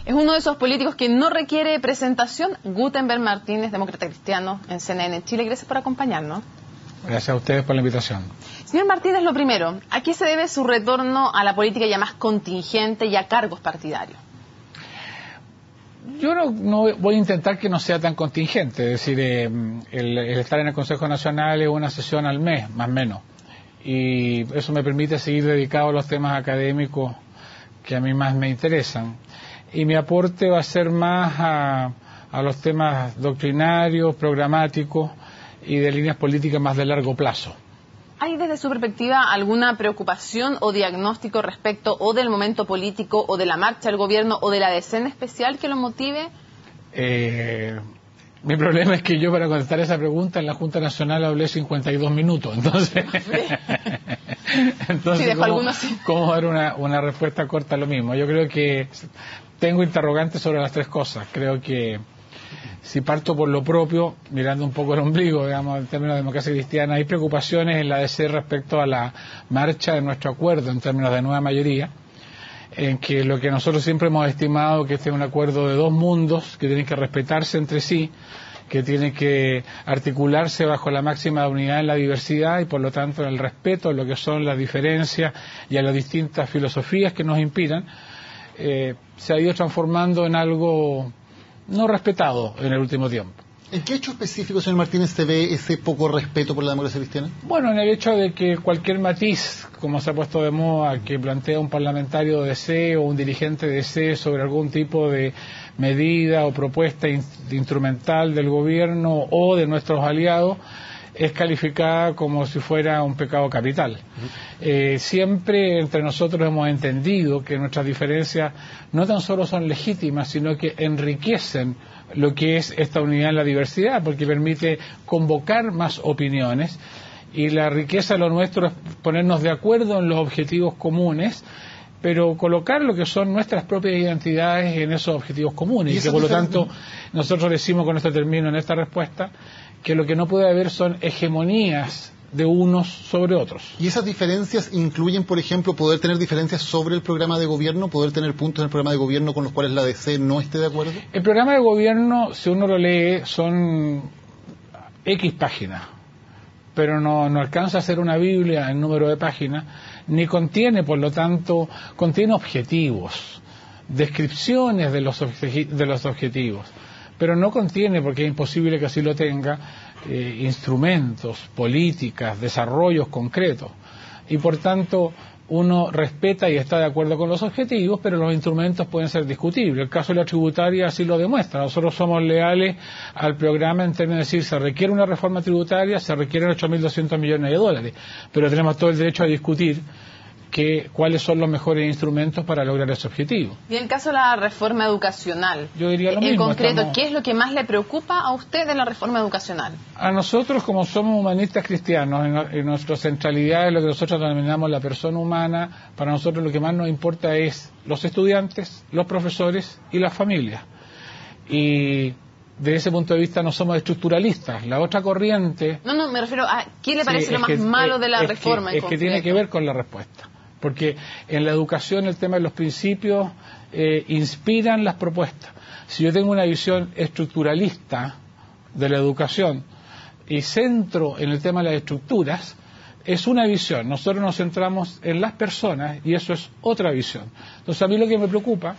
Es uno de esos políticos que no requiere presentación. Gutenberg Martínez, demócrata cristiano en CNN Chile. Gracias por acompañarnos. Gracias a ustedes por la invitación. Señor Martínez, lo primero, ¿a qué se debe su retorno a la política ya más contingente y a cargos partidarios? Yo no voy a intentar que no sea tan contingente, es decir, el estar en el Consejo Nacional es una sesión al mes, más o menos, y eso me permite seguir dedicado a los temas académicos que a mí más me interesan, y mi aporte va a ser más a los temas doctrinarios, programáticos y de líneas políticas más de largo plazo. ¿Hay desde su perspectiva alguna preocupación o diagnóstico respecto o del momento político o de la marcha del gobierno o de la ADC en especial que lo motive? Mi problema es que yo para contestar esa pregunta en la Junta Nacional hablé 52 minutos, entonces sí, ¿cómo dar una respuesta corta a lo mismo? Yo creo que tengo interrogantes sobre las tres cosas. Creo que si parto por lo propio, mirando un poco el ombligo, digamos, en términos de democracia cristiana, hay preocupaciones en la ADC respecto a la marcha de nuestro acuerdo en términos de nueva mayoría, en que lo que nosotros siempre hemos estimado que este es un acuerdo de dos mundos, que tienen que respetarse entre sí, que tienen que articularse bajo la máxima de unidad en la diversidad y por lo tanto en el respeto a lo que son las diferencias y a las distintas filosofías que nos inspiran, se ha ido transformando en algo no respetado en el último tiempo. ¿En qué hecho específico, señor Martínez, se ve ese poco respeto por la democracia cristiana? Bueno, en el hecho de que cualquier matiz, como se ha puesto de moda, que plantea un parlamentario de DC o un dirigente de DC sobre algún tipo de medida o propuesta instrumental del gobierno o de nuestros aliados, es calificada como si fuera un pecado capital. Siempre entre nosotros hemos entendido que nuestras diferencias no tan solo son legítimas, sino que enriquecen lo que es esta unidad en la diversidad, porque permite convocar más opiniones, y la riqueza de lo nuestro es ponernos de acuerdo en los objetivos comunes, pero colocar lo que son nuestras propias identidades en esos objetivos comunes, y que por lo tanto nosotros decimos con este término en esta respuesta que lo que no puede haber son hegemonías de unos sobre otros. ¿Y esas diferencias incluyen, por ejemplo, poder tener diferencias sobre el programa de gobierno, poder tener puntos en el programa de gobierno con los cuales la ADC no esté de acuerdo? El programa de gobierno, si uno lo lee, son X páginas, pero no alcanza a ser una Biblia en número de páginas, ni contiene, por lo tanto, contiene objetivos, descripciones de los objetivos, pero no contiene, porque es imposible que así lo tenga, instrumentos, políticas, desarrollos concretos. Y por tanto, uno respeta y está de acuerdo con los objetivos, pero los instrumentos pueden ser discutibles. El caso de la tributaria así lo demuestra. Nosotros somos leales al programa en términos de decir, se requiere una reforma tributaria, se requieren 8.200 millones de dólares, pero tenemos todo el derecho a discutir cuáles son los mejores instrumentos para lograr ese objetivo. Y en el caso de la reforma educacional, yo diría lo mismo. En concreto, ¿qué es lo que más le preocupa a usted de la reforma educacional? A nosotros, como somos humanistas cristianos, en nuestra centralidad es lo que nosotros denominamos la persona humana. Para nosotros lo que más nos importa es los estudiantes, los profesores y las familias. Y de ese punto de vista no somos estructuralistas. La otra corriente... No, me refiero a ¿qué le parece lo más malo de la reforma? Es que tiene que ver con la respuesta. Porque en la educación el tema de los principios inspiran las propuestas. Si yo tengo una visión estructuralista de la educación y centro en el tema de las estructuras, es una visión. Nosotros nos centramos en las personas y eso es otra visión. Entonces a mí lo que me preocupa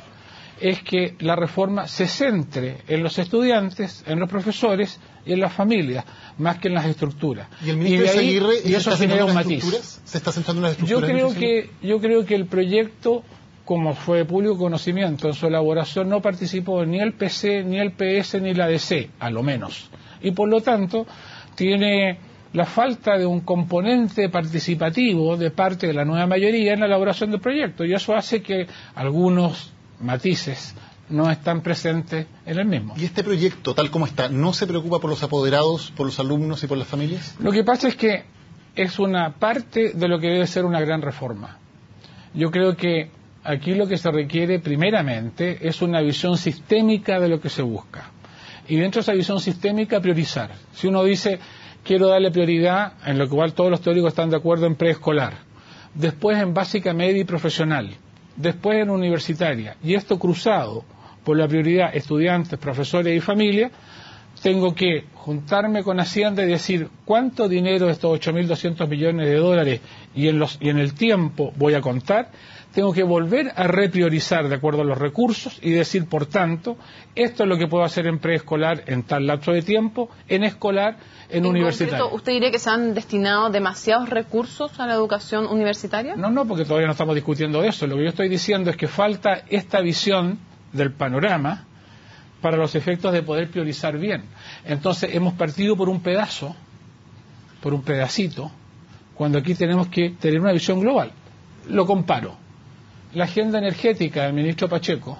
es que la reforma se centre en los estudiantes, en los profesores y en las familias, más que en las estructuras. ¿Y el ministro Aguirre eso genera un matiz? ¿Se está centrando en las estructuras? Yo creo que el proyecto, como fue de público conocimiento en su elaboración, no participó ni el PC, ni el PS, ni la ADC, a lo menos. Y por lo tanto, tiene la falta de un componente participativo de parte de la nueva mayoría en la elaboración del proyecto. Y eso hace que algunos matices no están presentes en el mismo. ¿Y este proyecto, tal como está, no se preocupa por los apoderados, por los alumnos y por las familias? Lo que pasa es que es una parte de lo que debe ser una gran reforma. Yo creo que aquí lo que se requiere primeramente es una visión sistémica de lo que se busca. Y dentro de esa visión sistémica priorizar. Si uno dice, quiero darle prioridad, en lo cual todos los teóricos están de acuerdo, en preescolar, después en básica, media y profesional, después en universitaria, y esto cruzado por la prioridad estudiantes, profesores y familia, tengo que juntarme con Hacienda y decir cuánto dinero de estos 8.200 millones de dólares y en el tiempo voy a contar. Tengo que volver a repriorizar de acuerdo a los recursos y decir, por tanto, esto es lo que puedo hacer en preescolar en tal lapso de tiempo, en escolar, en universitario. Concreto, ¿usted diría que se han destinado demasiados recursos a la educación universitaria? No, porque todavía no estamos discutiendo eso. Lo que yo estoy diciendo es que falta esta visión del panorama para los efectos de poder priorizar bien. Entonces, hemos partido por un pedazo, por un pedacito, cuando aquí tenemos que tener una visión global. Lo comparo. La agenda energética del ministro Pacheco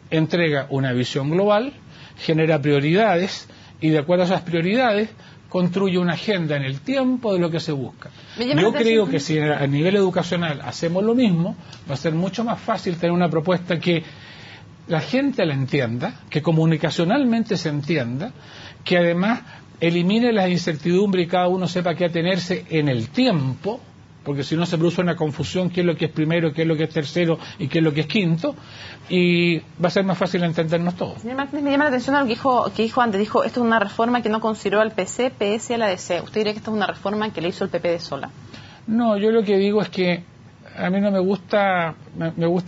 entrega una visión global, genera prioridades y de acuerdo a esas prioridades construye una agenda en el tiempo de lo que se busca. Yo creo que si a nivel educacional hacemos lo mismo, va a ser mucho más fácil tener una propuesta que la gente la entienda, que comunicacionalmente se entienda, que además elimine las incertidumbres y cada uno sepa qué atenerse en el tiempo, porque si no se produce una confusión, qué es lo que es primero, qué es lo que es tercero y qué es lo que es quinto, y va a ser más fácil entendernos todos. Señor Martínez, me llama la atención algo que dijo antes. Dijo, esto es una reforma que no consideró al PC, PS y a la DC. ¿Usted diría que esta es una reforma que le hizo el PP de sola? No, yo lo que digo es que a mí no me gusta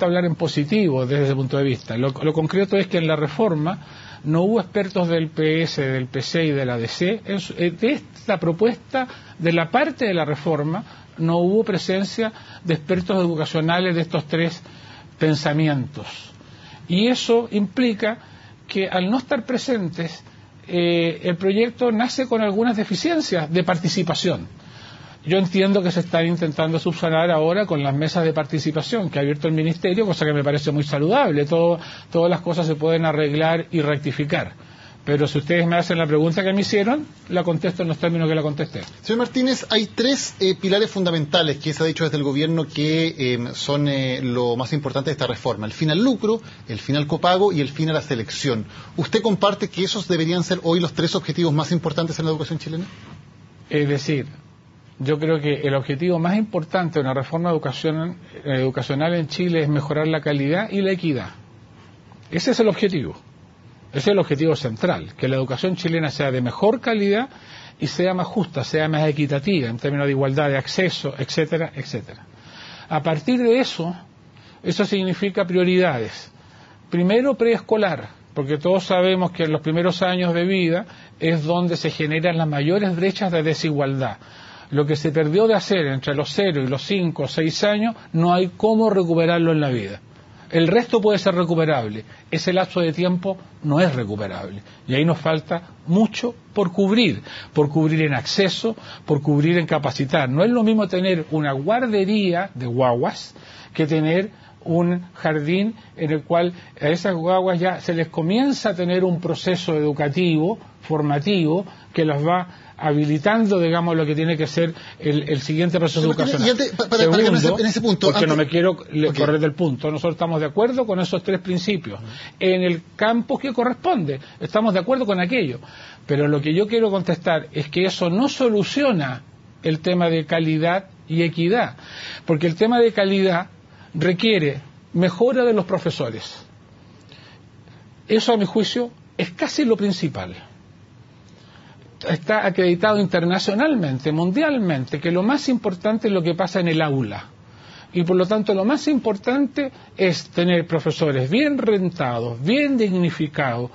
hablar en positivo desde ese punto de vista. Lo concreto es que en la reforma no hubo expertos del PS, del PC y de la DC. De esta propuesta, de la parte de la reforma, no hubo presencia de expertos educacionales de estos tres pensamientos. Y eso implica que al no estar presentes, el proyecto nace con algunas deficiencias de participación. Yo entiendo que se están intentando subsanar ahora con las mesas de participación que ha abierto el Ministerio, cosa que me parece muy saludable. Todas las cosas se pueden arreglar y rectificar. Pero si ustedes me hacen la pregunta que me hicieron, la contesto en los términos que la contesté. Señor Martínez, hay tres pilares fundamentales que se ha dicho desde el gobierno que son lo más importante de esta reforma. El fin al lucro, el fin al copago y el fin a la selección. ¿Usted comparte que esos deberían ser hoy los tres objetivos más importantes en la educación chilena? Es decir, yo creo que el objetivo más importante de una reforma educacional en Chile es mejorar la calidad y la equidad. Ese es el objetivo. Ese es el objetivo central, que la educación chilena sea de mejor calidad y sea más justa, sea más equitativa en términos de igualdad de acceso, etcétera, etcétera. A partir de eso significa prioridades. Primero, preescolar, porque todos sabemos que en los primeros años de vida es donde se generan las mayores brechas de desigualdad. Lo que se perdió de hacer entre los 0 y los 5 o 6 años, no hay cómo recuperarlo en la vida. El resto puede ser recuperable. Ese lapso de tiempo no es recuperable. Y ahí nos falta mucho por cubrir en acceso, por cubrir en capacitar. No es lo mismo tener una guardería de guaguas que tener un jardín en el cual a esas guaguas ya se les comienza a tener un proceso educativo, formativo, que las va habilitando, digamos, lo que tiene que ser el siguiente proceso educacional. Segundo, en ese punto, porque no me quiero correr del punto, nosotros estamos de acuerdo con esos tres principios. En el campo que corresponde, estamos de acuerdo con aquello. Pero lo que yo quiero contestar es que eso no soluciona el tema de calidad y equidad, porque el tema de calidad requiere mejora de los profesores. Eso, a mi juicio, es casi lo principal. Está acreditado internacionalmente, mundialmente, que lo más importante es lo que pasa en el aula. Y por lo tanto lo más importante es tener profesores bien rentados, bien dignificados,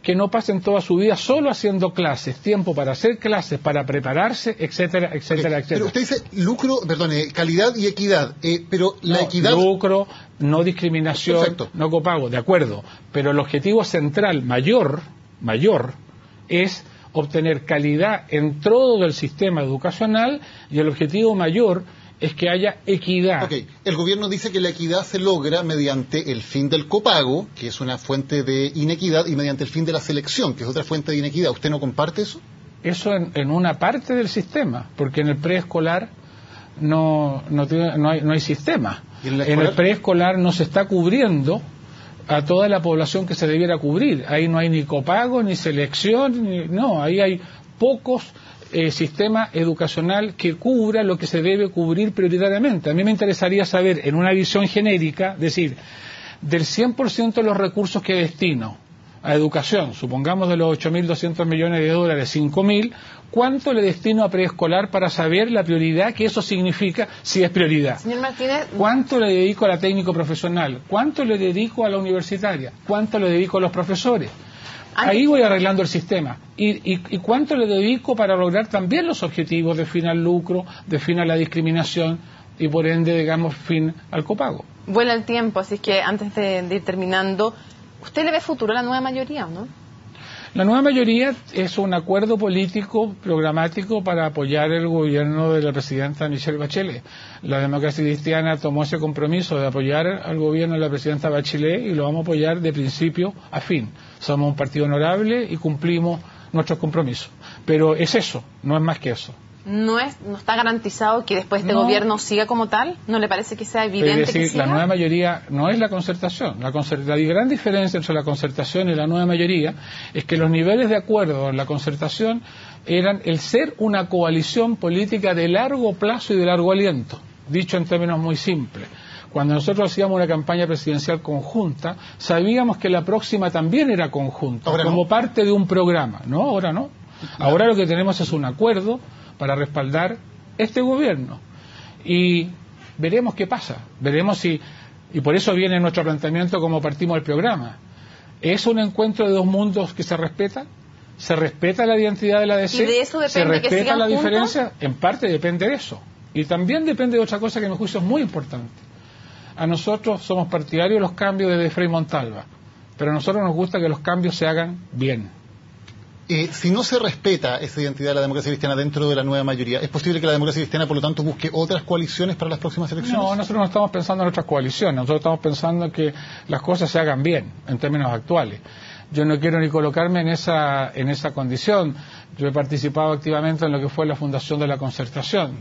que no pasen toda su vida solo haciendo clases, tiempo para hacer clases, para prepararse, etcétera, etcétera, etcétera. Pero usted dice calidad y equidad, pero la equidad... Lucro, no discriminación, Perfecto. No copago, de acuerdo. Pero el objetivo central, mayor, es obtener calidad en todo el sistema educacional y el objetivo mayor es que haya equidad. Ok, el gobierno dice que la equidad se logra mediante el fin del copago, que es una fuente de inequidad, y mediante el fin de la selección, que es otra fuente de inequidad. ¿Usted no comparte eso? Eso en una parte del sistema, porque en el preescolar no hay sistema. ¿En el preescolar no se está cubriendo a toda la población que se debiera cubrir? Ahí no hay ni copago, ni selección, ahí hay pocos sistema educacional que cubra lo que se debe cubrir prioritariamente. A mí me interesaría saber, en una visión genérica, decir, del 100% de los recursos que destino a educación, supongamos de los 8.200 millones de dólares, 5.000, ¿cuánto le destino a preescolar para saber la prioridad que eso significa, si es prioridad? Señor Martínez, ¿Cuánto le dedico a la técnico profesional? ¿Cuánto le dedico a la universitaria? ¿Cuánto le dedico a los profesores? Ahí voy arreglando el sistema. ¿Y cuánto le dedico para lograr también los objetivos de fin al lucro, de fin a la discriminación y por ende, digamos, fin al copago? Vuela el tiempo, así que antes de ir terminando, ¿usted le ve futuro a la nueva mayoría o no? La nueva mayoría es un acuerdo político programático para apoyar el gobierno de la presidenta Michelle Bachelet. La democracia cristiana tomó ese compromiso de apoyar al gobierno de la presidenta Bachelet y lo vamos a apoyar de principio a fin. Somos un partido honorable y cumplimos nuestros compromisos. Pero es eso, no es más que eso. ¿No está garantizado que después este gobierno siga como tal? ¿No le parece que sea evidente es decir, que siga? La nueva mayoría no es la concertación. La gran diferencia entre la concertación y la nueva mayoría es que los niveles de acuerdo en la concertación eran el ser una coalición política de largo plazo y de largo aliento, dicho en términos muy simples. Cuando nosotros hacíamos una campaña presidencial conjunta, sabíamos que la próxima también era conjunta, como parte de un programa. No, ahora no. Ahora lo que tenemos es un acuerdo para respaldar este gobierno y veremos qué pasa, veremos si, y por eso viene nuestro planteamiento como partimos del programa. ¿Es un encuentro de dos mundos que se respetan? ¿Se respeta la identidad de la DC? ¿Y de eso depende ¿Se respeta que sigan la juntos? diferencia? En parte depende de eso, y también depende de otra cosa que a mi juicio es muy importante. A nosotros somos partidarios de los cambios desde Frei Montalva, pero a nosotros nos gusta que los cambios se hagan bien. Si no se respeta esa identidad de la democracia cristiana dentro de la nueva mayoría, ¿es posible que la democracia cristiana, por lo tanto, busque otras coaliciones para las próximas elecciones? No, nosotros no estamos pensando en otras coaliciones, nosotros estamos pensando que las cosas se hagan bien, en términos actuales. Yo no quiero ni colocarme en esa condición. Yo he participado activamente en lo que fue la fundación de la Concertación,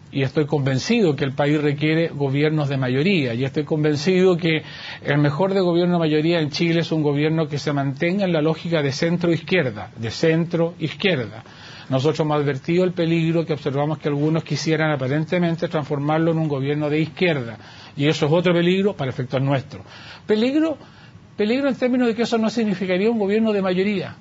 y estoy convencido que el país requiere gobiernos de mayoría, y estoy convencido que el mejor de gobierno de mayoría en Chile es un gobierno que se mantenga en la lógica de centro-izquierda, Nosotros hemos advertido el peligro que observamos que algunos quisieran aparentemente transformarlo en un gobierno de izquierda, y eso es otro peligro para efectos nuestros. Peligro en términos de que eso no significaría un gobierno de mayoría.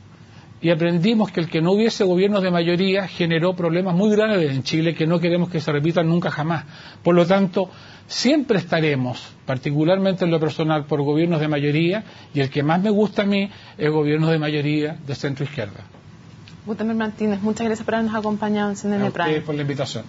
Y aprendimos que el que no hubiese gobiernos de mayoría generó problemas muy graves en Chile que no queremos que se repitan nunca jamás. Por lo tanto, siempre estaremos, particularmente en lo personal, por gobiernos de mayoría, y el que más me gusta a mí es gobiernos de mayoría de centro-izquierda. Gutenberg Martínez, muchas gracias por habernos acompañado en CNN Prime. Por la invitación.